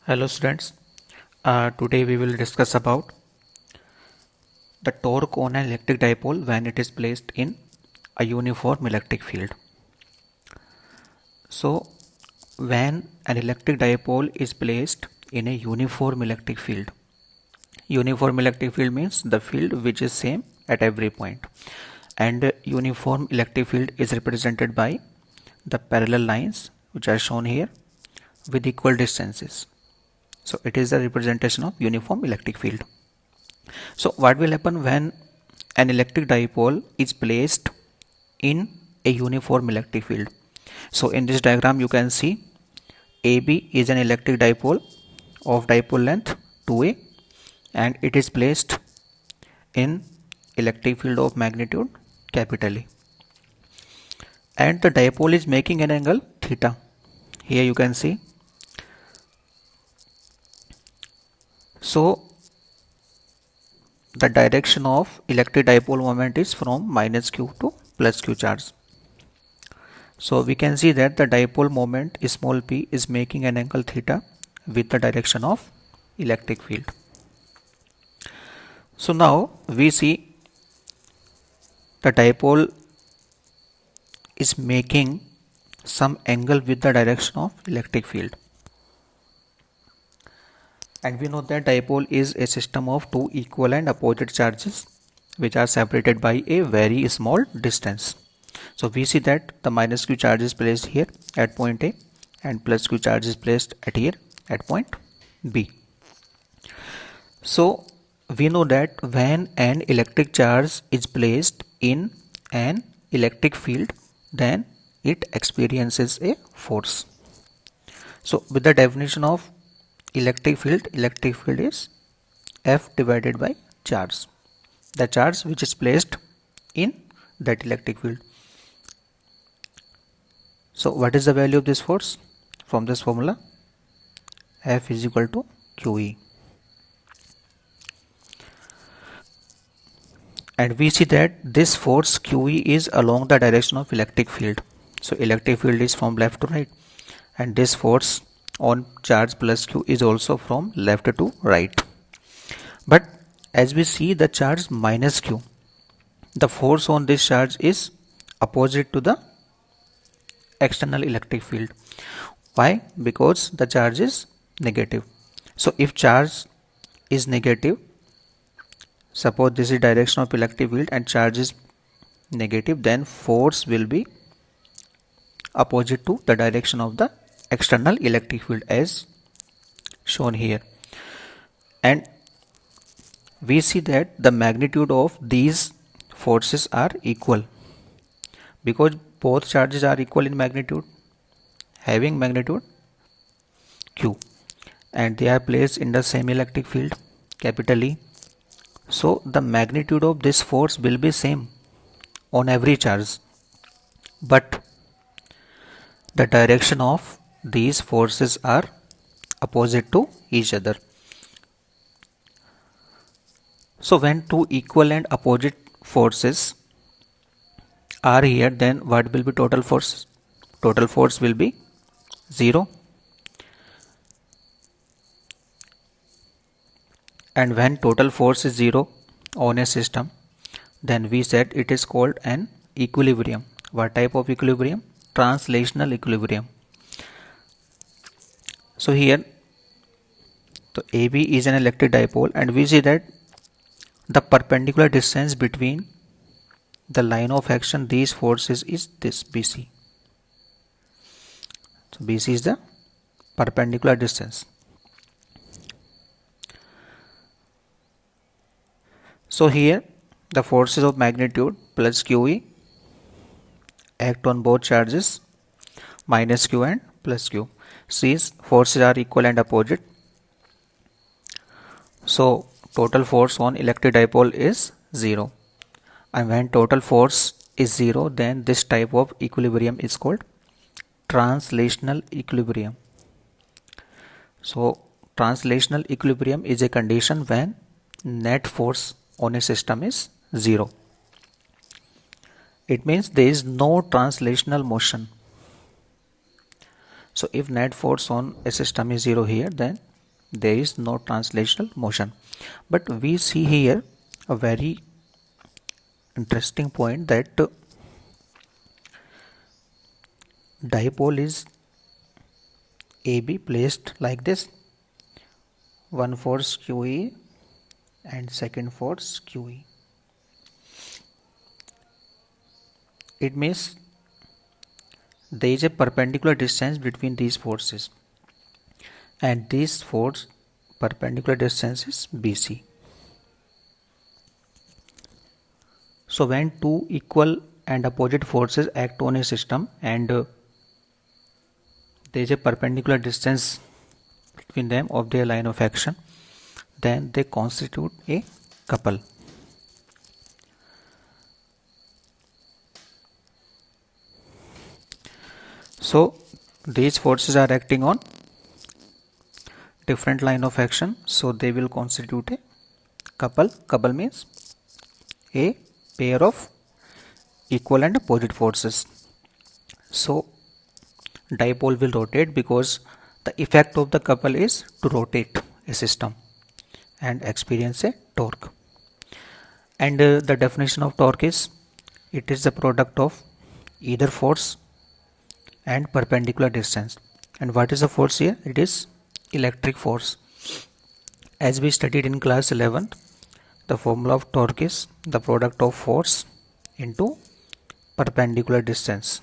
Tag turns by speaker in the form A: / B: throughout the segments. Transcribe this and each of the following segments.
A: Hello students, today we will discuss about the torque on an electric dipole when it is placed in a uniform electric field. So when an electric dipole is placed in a uniform electric field means the field which is same at every point, and uniform electric field is represented by the parallel lines which are shown here with equal distances. So it is the representation of uniform electric field. So what will happen when an electric dipole is placed in a uniform electric field? So in this diagram you can see AB is an electric dipole of dipole length 2a, and it is placed in electric field of magnitude capital A, and the dipole is making an angle theta. Here you can see. So the direction of electric dipole moment is from minus q to plus q charge. So we can see that the dipole moment small p is making an angle theta with the direction of electric field. So now we see the dipole is making some angle with the direction of electric field, and we know that dipole is a system of two equal and opposite charges which are separated by a very small distance. So we see that the minus q charge is placed here at point A and plus q charge is placed at here at point B. So we know that when an electric charge is placed in an electric field, then it experiences a force. So with the definition of electric field is F divided by charge, the charge which is placed in that electric field. So what is the value of this force? From this formula, F is equal to QE. And we see that this force QE is along the direction of electric field. So electric field is from left to right, and this force on charge plus Q is also from left to right. But as we see the charge minus Q, the force on this charge is opposite to the external electric field. Why? Because the charge is negative. So if charge is negative, suppose this is direction of electric field and charge is negative, then force will be opposite to the direction of the external electric field as shown here. And we see that the magnitude of these forces are equal because both charges are equal in magnitude, having magnitude Q, and they are placed in the same electric field capital E. So the magnitude of this force will be same on every charge, but the direction of these forces are opposite to each other. So when two equal and opposite forces are here, then what will be total force? Total force will be 0. And when total force is 0 on a system, then we said it is called an equilibrium. What type of equilibrium? Translational equilibrium. So here the AB is an electric dipole, and we see that the perpendicular distance between the line of action these forces is this BC. So BC is the perpendicular distance. So here the forces of magnitude plus QE act on both charges minus Q and plus Q. Since forces are equal and opposite, so total force on electric dipole is 0. And when total force is 0, then this type of equilibrium is called translational equilibrium. So translational equilibrium is a condition when net force on a system is 0. It means there is no translational motion. So if net force on a system is 0 here, then there is no translational motion. But we see here a very interesting point that dipole is AB placed like this, one force QE and second force QE. It means there is a perpendicular distance between these forces, and this force perpendicular distance is BC. So when two equal and opposite forces act on a system and there is a perpendicular distance between them of their line of action, then they constitute a couple. So these forces are acting on different line of action, so they will constitute a couple. Couple means a pair of equal and opposite forces. So dipole will rotate because the effect of the couple is to rotate a system and experience a torque. And the definition of torque is, it is the product of either force and perpendicular distance. And what is the force here? It is electric force. As we studied in class 11, the formula of torque is the product of force into perpendicular distance.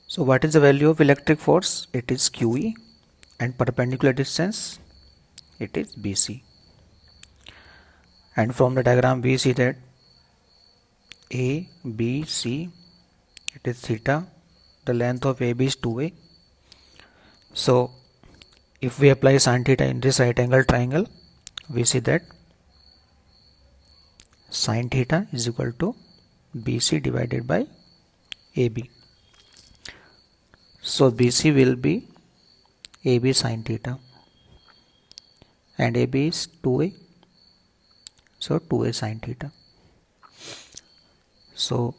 A: So what is the value of electric force? It is QE, and perpendicular distance, it is BC. And from the diagram we see that A, B, C, it is theta. The length of AB is 2A. So if we apply sin theta in this right angle triangle, we see that sin theta is equal to BC divided by AB. So BC will be AB sin theta, and AB is 2A, so 2A sin theta. So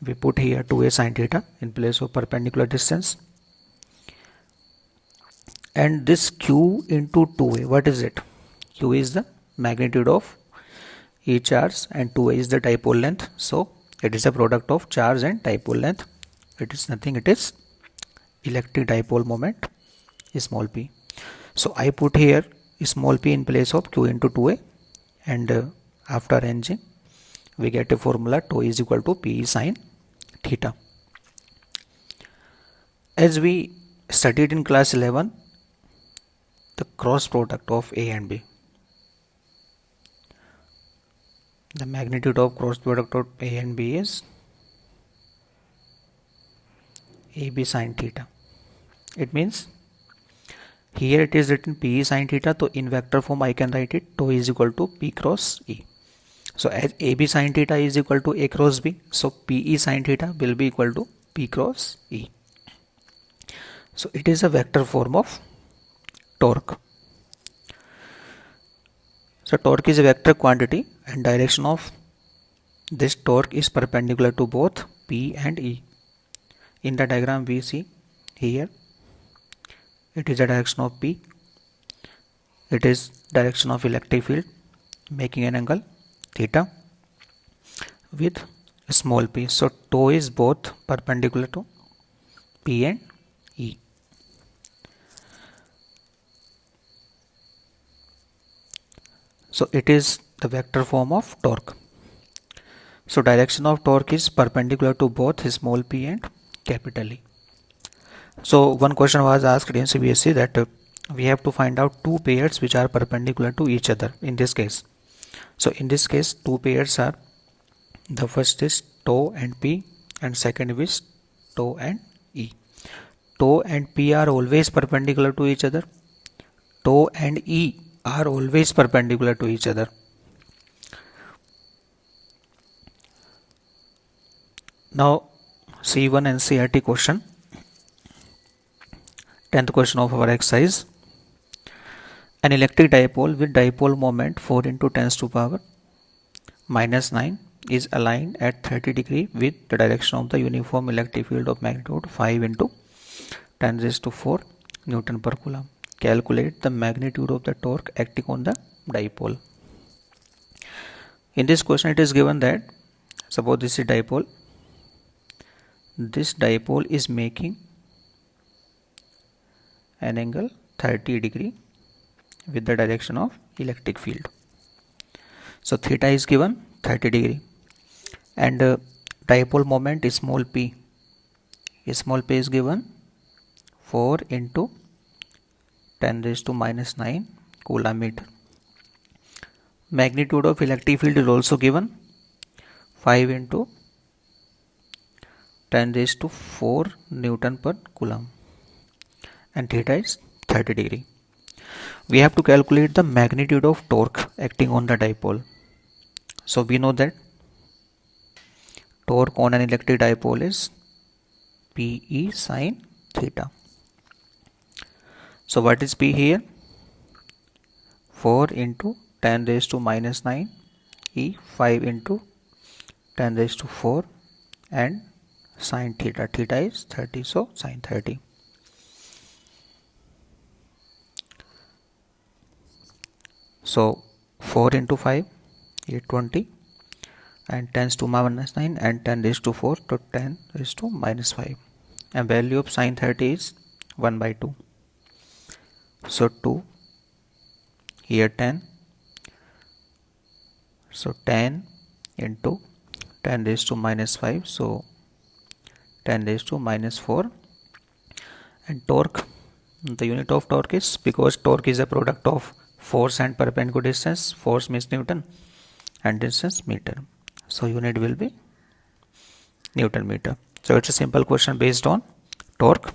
A: we put here 2A sin theta in place of perpendicular distance, and this Q into 2A, what is it? Q is the magnitude of each charge and 2A is the dipole length, so it is a product of charge and dipole length. It is nothing, it is electric dipole moment, small p. So I put here small p in place of Q into 2A, and after arranging we get a formula τ is equal to P sin theta. As we studied in class 11, the cross product of A and B, the magnitude of cross product of A and B is AB sin theta. It means here it is written P sin theta, so in vector form I can write it τ is equal to P cross E. So as AB sin theta is equal to A cross B, so PE sin theta will be equal to P cross E. So it is a vector form of torque. So torque is a vector quantity and direction of this torque is perpendicular to both P and E. In the diagram we see here, it is the direction of P, it is direction of electric field making an angle theta with small p. So τ is both perpendicular to P and E. So it is the vector form of torque. So direction of torque is perpendicular to both small p and capital E. So one question was asked in CBSE that we have to find out two pairs which are perpendicular to each other in this case. So in this case two pairs are, the first is τ and P and second is τ and E. τ and P are always perpendicular to each other. τ and E are always perpendicular to each other. Now see one NCERT question, 10th question of our exercise. An electric dipole with dipole moment 4 into 10 to power minus 9 is aligned at 30 degree with the direction of the uniform electric field of magnitude 5 into 10 raised to 4 Newton per Coulomb. Calculate the magnitude of the torque acting on the dipole. In this question it is given that suppose this is dipole. This dipole is making an angle 30 degree with the direction of electric field. So theta is given 30 degree and dipole moment is small p. Small p is given 4 into 10 raised to minus 9 Coulomb meter. Magnitude of electric field is also given 5 into 10 raised to 4 Newton per Coulomb and theta is 30 degree. We have to calculate the magnitude of torque acting on the dipole. So we know that torque on an electric dipole is Pe sin theta. So what is P here? 4 into 10 raised to minus 9 E 5 into 10 raised to 4 and sin theta. Theta is 30, so sin 30. So 4 into 5 is 20 and 10 to minus 9 and 10 raised to 4 to 10 raised to minus 5 and value of sin 30 is 1 by 2. So 2 here 10, so 10 into 10 raised to minus 5, so 10 raised to minus 4 and torque, the unit of torque is, because torque is a product of force and perpendicular distance, force means Newton and distance meter, so unit will be Newton meter. So it's a simple question based on torque.